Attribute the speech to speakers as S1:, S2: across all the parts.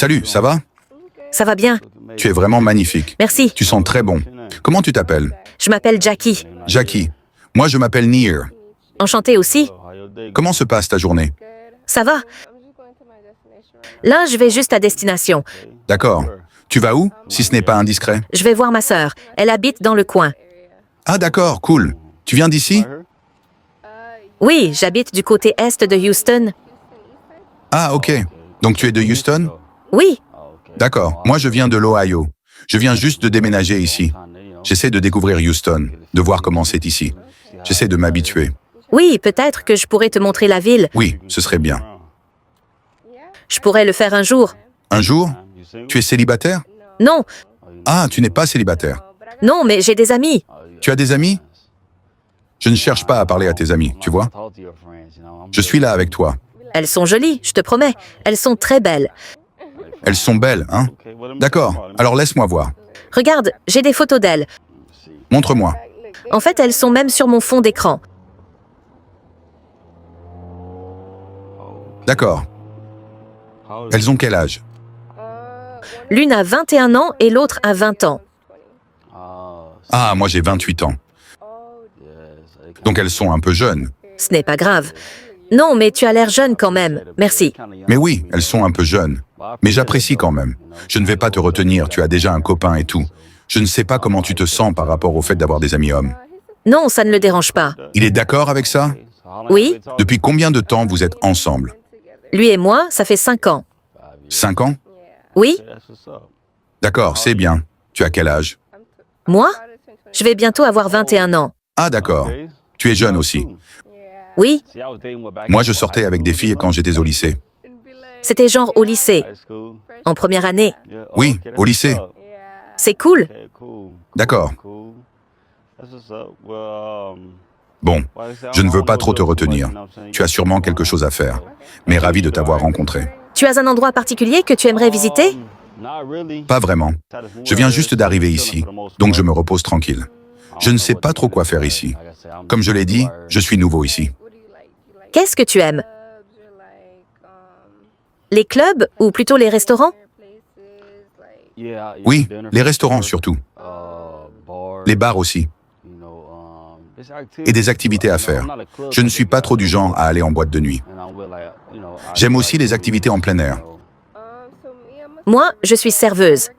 S1: Salut, ça va?
S2: Ça va bien,
S1: Tu es vraiment magnifique.
S2: merci.
S1: Tu sens très bon. Comment tu t'appelles?
S2: Je m'appelle Jackie.
S1: Jackie. Moi, je m'appelle Nir.
S2: Enchantée aussi.
S1: Comment se passe ta journée?
S2: Ça va? Là, je vais juste à destination.
S1: D'accord. Tu vas où, si ce n'est pas indiscret?
S2: Je vais voir ma sœur. Elle habite dans le coin.
S1: Ah d'accord, cool. Tu viens d'ici?
S2: Oui, j'habite du côté est de Houston.
S1: Ah ok. Donc tu es de Houston?
S2: Oui,
S1: D'accord. Moi, je viens de l'Ohio. Je viens juste de déménager ici. J'essaie de découvrir Houston, de voir comment c'est ici. J'essaie de m'habituer.
S2: oui, peut-être que je pourrais te montrer la ville.
S1: Oui, ce serait bien.
S2: Je pourrais le faire un jour.
S1: Un jour? Tu es célibataire?
S2: Non,
S1: Ah, tu n'es pas célibataire.
S2: non, mais j'ai des amis.
S1: Tu as des amis? Je ne cherche pas à parler à tes amis, tu vois? Je suis là avec toi.
S2: Elles sont jolies, je te promets. Elles sont très belles.
S1: Elles sont belles, hein? D'accord, alors laisse-moi voir.
S2: Regarde, j'ai des photos d'elles.
S1: Montre-moi.
S2: En fait, elles sont même sur mon fond d'écran.
S1: D'accord. Elles ont quel âge?
S2: L'une a 21 ans et l'autre a 20 ans.
S1: Ah, moi j'ai 28 ans. Donc elles sont un peu jeunes.
S2: Ce n'est pas grave. Non, mais tu as l'air jeune quand même. Merci.
S1: Mais oui, elles sont un peu jeunes. Mais j'apprécie quand même. Je ne vais pas te retenir, tu as déjà un copain et tout. Je ne sais pas comment tu te sens par rapport au fait d'avoir des amis hommes.
S2: Non, ça ne le dérange pas.
S1: Il est d'accord avec ça?
S2: Oui,
S1: Depuis combien de temps vous êtes ensemble?
S2: lui et moi, ça fait 5 ans.
S1: 5 ans?
S2: Oui,
S1: D'accord, c'est bien. Tu as quel âge?
S2: moi? Je vais bientôt avoir 21 ans.
S1: Ah d'accord. Tu es jeune aussi.
S2: Oui,
S1: Moi je sortais avec des filles quand j'étais au lycée.
S2: c'était genre au lycée, en première année.
S1: Oui, au lycée.
S2: C'est cool.
S1: D'accord. Bon, je ne veux pas trop te retenir. Tu as sûrement quelque chose à faire. Mais ravi de t'avoir rencontré.
S2: Tu as un endroit particulier que tu aimerais visiter?
S1: Pas vraiment. Je viens juste d'arriver ici, donc je me repose tranquille. Je ne sais pas trop quoi faire ici. Comme je l'ai dit, je suis nouveau ici.
S2: Qu'est-ce que tu aimes? Les clubs ou plutôt les restaurants?
S1: Oui, les restaurants surtout. Les bars aussi. Et des activités à faire. Je ne suis pas trop du genre à aller en boîte de nuit. J'aime aussi les activités en plein air.
S2: Moi, je suis serveuse.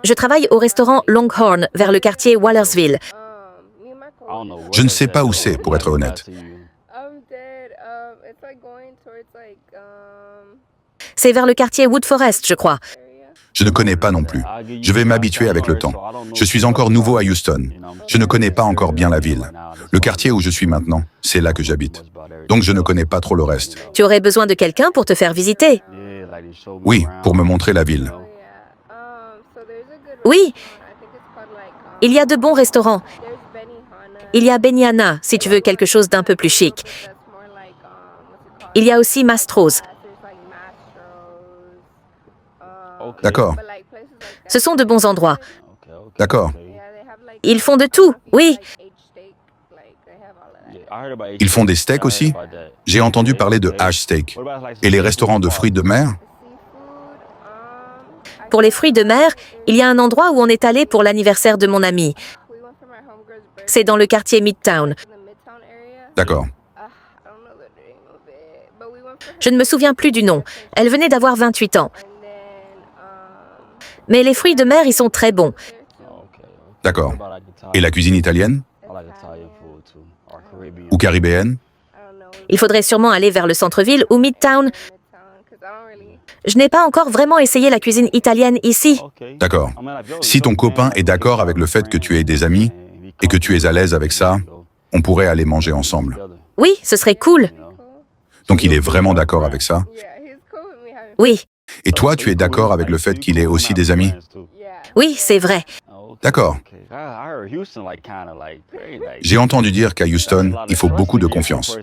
S2: Je travaille au restaurant Longhorn vers le quartier Wallersville.
S1: Je ne sais pas où c'est, pour être honnête.
S2: C'est vers le quartier Wood Forest, je crois.
S1: Je ne connais pas non plus. Je vais m'habituer avec le temps. Je suis encore nouveau à Houston. Je ne connais pas encore bien la ville. Le quartier où je suis maintenant, c'est là que j'habite. Donc je ne connais pas trop le reste.
S2: Tu aurais besoin de quelqu'un pour te faire visiter.
S1: Oui, pour me montrer la ville.
S2: Oui, il y a de bons restaurants. Il y a Benihana, si tu veux quelque chose d'un peu plus chic. Il y a aussi Mastro's.
S1: D'accord,
S2: Ce sont de bons endroits.
S1: d'accord.
S2: Ils font de tout, oui.
S1: Ils font des steaks aussi? J'ai entendu parler de hash steak. Et les restaurants de fruits de mer?
S2: Pour les fruits de mer, il y a un endroit où on est allé pour l'anniversaire de mon amie. C'est dans le quartier Midtown.
S1: D'accord.
S2: Je ne me souviens plus du nom. Elle venait d'avoir 28 ans. Mais les fruits de mer, ils sont très bons.
S1: D'accord. Et la cuisine italienne? Ou caribéenne?
S2: Il faudrait sûrement aller vers le centre-ville ou Midtown. Je n'ai pas encore vraiment essayé la cuisine italienne ici.
S1: D'accord. Si ton copain est d'accord avec le fait que tu aies des amis et que tu es à l'aise avec ça, on pourrait aller manger ensemble.
S2: Oui, ce serait cool.
S1: Donc il est vraiment d'accord avec ça?
S2: Oui,
S1: Et toi, tu es d'accord avec le fait qu'il ait aussi des amis?
S2: oui, c'est vrai.
S1: D'accord. J'ai entendu dire qu'à Houston, il faut beaucoup de confiance.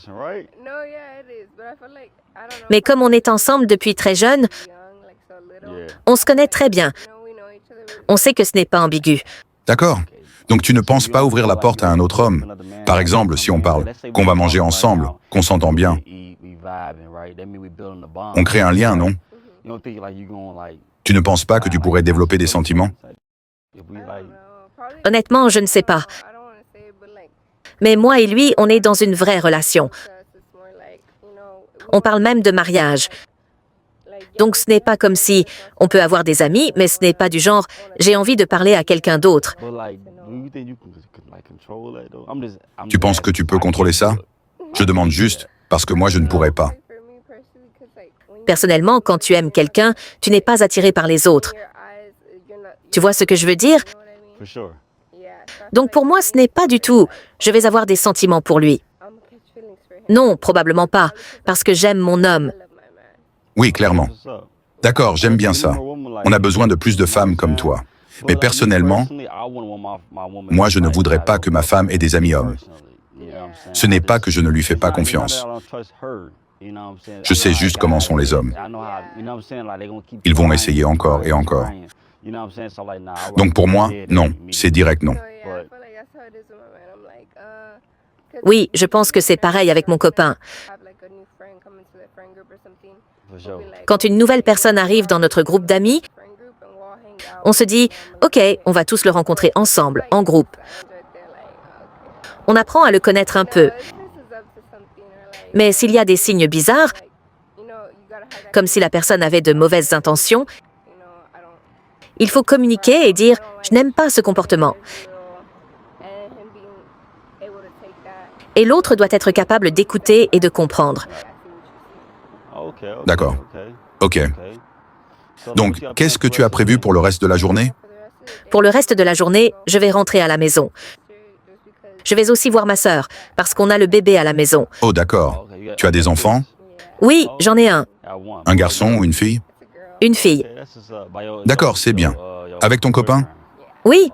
S2: Mais comme on est ensemble depuis très jeune, on se connaît très bien. On sait que ce n'est pas ambigu.
S1: D'accord. Donc tu ne penses pas ouvrir la porte à un autre homme? Par exemple, si on parle qu'on va manger ensemble, qu'on s'entend bien. On crée un lien, non? Tu ne penses pas que tu pourrais développer des sentiments?
S2: Honnêtement, je ne sais pas. Mais moi et lui, on est dans une vraie relation. On parle même de mariage. Donc ce n'est pas comme si on peut avoir des amis, mais ce n'est pas du genre j'ai envie de parler à quelqu'un d'autre.
S1: Tu penses que tu peux contrôler ça? Je demande juste, parce que moi je ne pourrais pas.
S2: Personnellement, quand tu aimes quelqu'un, tu n'es pas attiré par les autres. Tu vois ce que je veux dire? Donc pour moi, ce n'est pas du tout je vais avoir des sentiments pour lui. Non, probablement pas, parce que j'aime mon homme.
S1: Oui, clairement. D'accord, j'aime bien ça. On a besoin de plus de femmes comme toi. Mais personnellement, moi je ne voudrais pas que ma femme ait des amis hommes. Ce n'est pas que je ne lui fais pas confiance. Je sais juste comment sont les hommes. Ils vont essayer encore et encore. Donc pour moi, non, c'est direct non.
S2: Oui, je pense que c'est pareil avec mon copain. Quand une nouvelle personne arrive dans notre groupe d'amis, on se dit « Ok, on va tous le rencontrer ensemble, en groupe. » On apprend à le connaître un peu. Mais s'il y a des signes bizarres, comme si la personne avait de mauvaises intentions, il faut communiquer et dire « Je n'aime pas ce comportement ». Et l'autre doit être capable d'écouter et de comprendre.
S1: D'accord. Ok. Donc, qu'est-ce que tu as prévu pour le reste de la journée?
S2: Pour le reste de la journée, je vais rentrer à la maison. Je vais aussi voir ma sœur, parce qu'on a le bébé à la maison.
S1: Oh, d'accord. Tu as des enfants?
S2: Oui, j'en ai un.
S1: Un garçon ou une fille?
S2: Une fille.
S1: D'accord, c'est bien. Avec ton copain?
S2: Oui,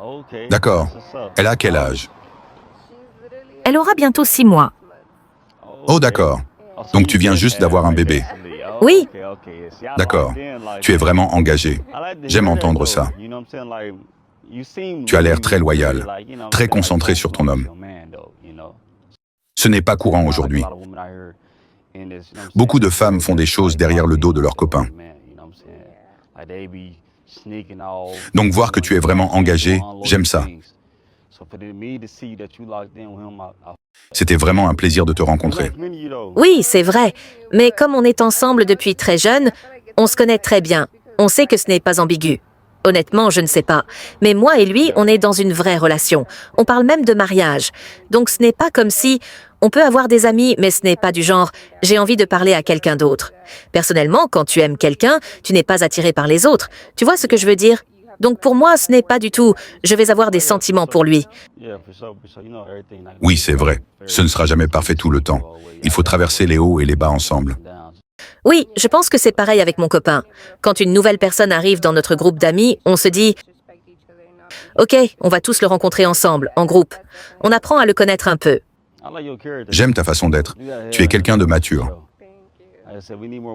S1: D'accord. Elle a quel âge?
S2: elle aura bientôt 6 mois.
S1: Oh, d'accord. Donc tu viens juste d'avoir un bébé.
S2: Oui,
S1: D'accord. Tu es vraiment engagé. J'aime entendre ça. Tu as l'air très loyal, très concentré sur ton homme. Ce n'est pas courant aujourd'hui. Beaucoup de femmes font des choses derrière le dos de leurs copains. Donc voir que tu es vraiment engagé, j'aime ça. C'était vraiment un plaisir de te rencontrer.
S2: oui, c'est vrai. Mais comme on est ensemble depuis très jeune, on se connaît très bien. On sait que ce n'est pas ambigu. Honnêtement, je ne sais pas. Mais moi et lui, on est dans une vraie relation. On parle même de mariage. Donc ce n'est pas comme si on peut avoir des amis, mais ce n'est pas du genre j'ai envie de parler à quelqu'un d'autre. Personnellement, quand tu aimes quelqu'un, tu n'es pas attiré par les autres. Tu vois ce que je veux dire? Donc pour moi, ce n'est pas du tout je vais avoir des sentiments pour lui.
S1: Oui, c'est vrai. Ce ne sera jamais parfait tout le temps. Il faut traverser les hauts et les bas ensemble.
S2: Oui, je pense que c'est pareil avec mon copain. Quand une nouvelle personne arrive dans notre groupe d'amis, on se dit « Ok, on va tous le rencontrer ensemble, en groupe. » On apprend à le connaître un peu.
S1: J'aime ta façon d'être. Tu es quelqu'un de mature.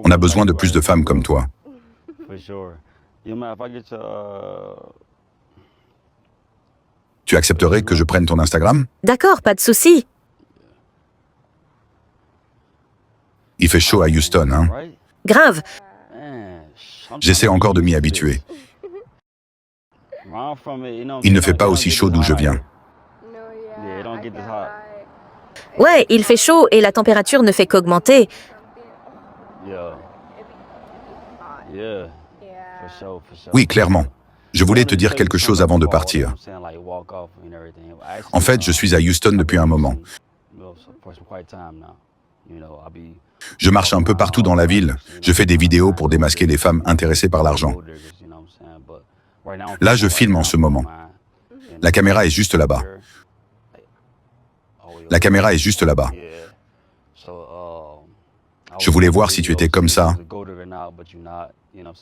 S1: On a besoin de plus de femmes comme toi. Tu accepterais que je prenne ton Instagram?
S2: D'accord, pas de souci.
S1: Il fait chaud à Houston, hein?
S2: Grave.
S1: J'essaie encore de m'y habituer. Il ne fait pas aussi chaud d'où je viens.
S2: Ouais, il fait chaud et la température ne fait qu'augmenter.
S1: Oui, clairement. Je voulais te dire quelque chose avant de partir. En fait, je suis à Houston depuis un moment. Je marche un peu partout dans la ville. Je fais des vidéos pour démasquer les femmes intéressées par l'argent. Là, je filme en ce moment. La caméra est juste là-bas. La caméra est juste là-bas. Je voulais voir si tu étais comme ça.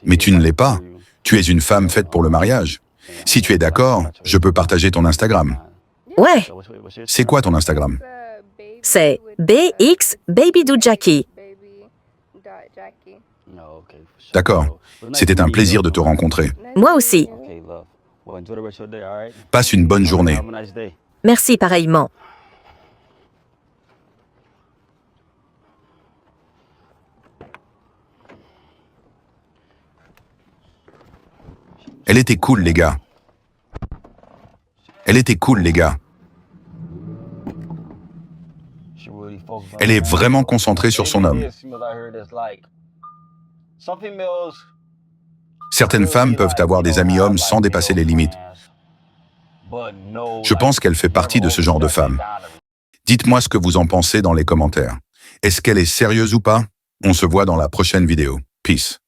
S1: Mais tu ne l'es pas. Tu es une femme faite pour le mariage. Si tu es d'accord, je peux partager ton Instagram.
S2: Ouais,
S1: C'est quoi ton Instagram?
S2: c'est BX Baby Do Jackie.
S1: D'accord. C'était un plaisir de te rencontrer.
S2: Moi aussi.
S1: Passe une bonne journée.
S2: Merci pareillement.
S1: Elle était cool, les gars. Elle était cool, les gars. Elle est vraiment concentrée sur son homme. Certaines femmes peuvent avoir des amis hommes sans dépasser les limites. Je pense qu'elle fait partie de ce genre de femme. Dites-moi ce que vous en pensez dans les commentaires. Est-ce qu'elle est sérieuse ou pas? On se voit dans la prochaine vidéo. Peace.